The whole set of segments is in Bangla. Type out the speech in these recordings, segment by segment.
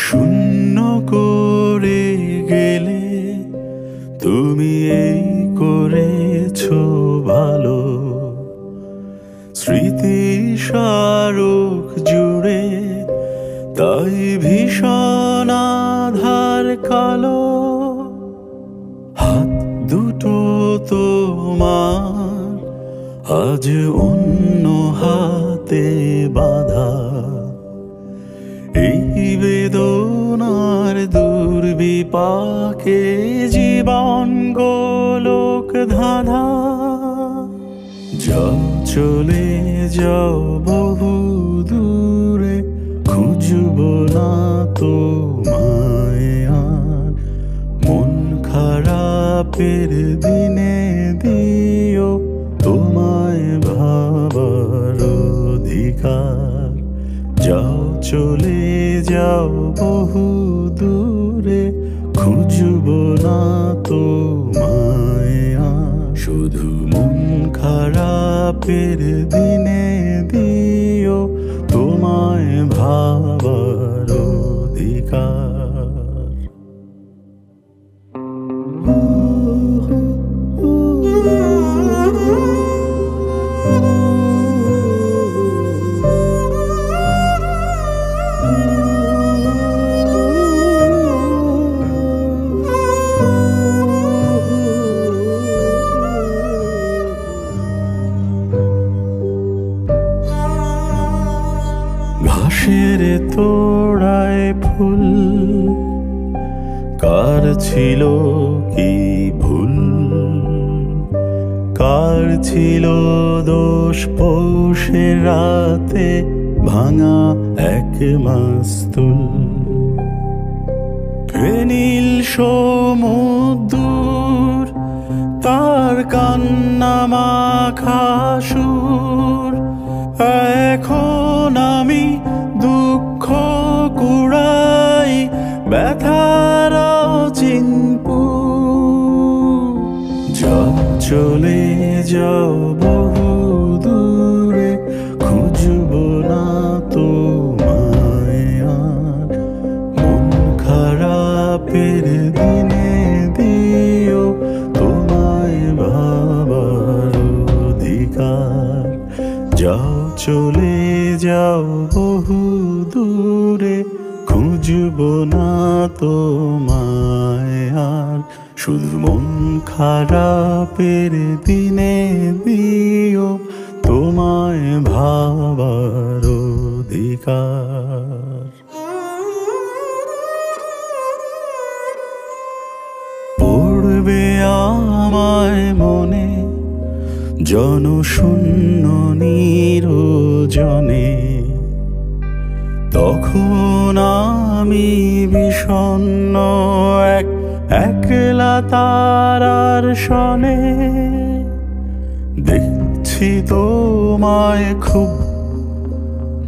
শূন্য করে গেলে তুমি এই করেছো ভালো, স্মৃতি স্মারক জুড়ে তাই ভীষণ আধার কালো। হাত দুটো তোমার আজ অন্য হাতে বাঁধা, এই বেদনার দুর্বিপাকে জীবন গোলক ধাঁধা। যাও চলে যাও বহু দূরে, খুঁজবো না তোমায় আর। মন খারাপের দিনে দিও তোমায় ভাবার অধিকার। যাও চলে যাও বহু দূরে, খুঁজবো না তোমায় আর। শুধু মন খারাপের দিনে দিও তোমায় ভাবার অধিকার। ঘাসের তোড়ায় ফুল, কার ছিল কি ভুল? কার ছিল দোষ পৌষের রাতে ভাঙা এক মাস্তুল? নীল সমুদ্র তার কান্না মাখা সুর। এখন আমি দুঃখ কুড়াই ব্যথার চিনপু। যাও চলে যাও বহু দূরে, খুঁজবো না তোমায় আর। মন খারাপের দিনে দিও তোমায় ভাবার অধিকার। যাও চলে যাও বহু দূরে, খুঁজবো না তোমায় আর। শুধু মন খারাপের দিনে দিও তোমায় ভাবার অধিকার। পড়বে আমায় মনে জনশূন্য নিরজনে, তখন আমি বিষণ্ণ এক একলা তারার সনে। দেখছি তোমায় খুব,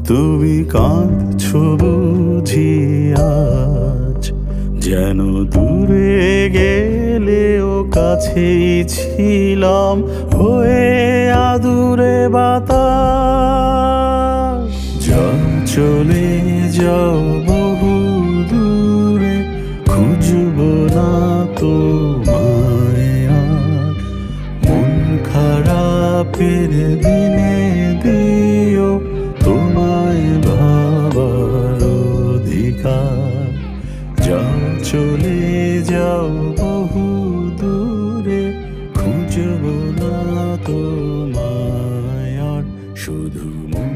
তুমি কাঁদছো বুঝি আজ। যেন দূরে গেলেও কাছেই ছিলাম হয়ে আদুরে বাতাস। যাও চলে যাও বহু দূরে, খুঁজবো না তোমায় আর। মন খারাপের দিনে দিও তোমায় ভাবার অধিকার। যাও চলে যাও বহু দূরে, খুঁজবো না তোমায় আর। শুধু মন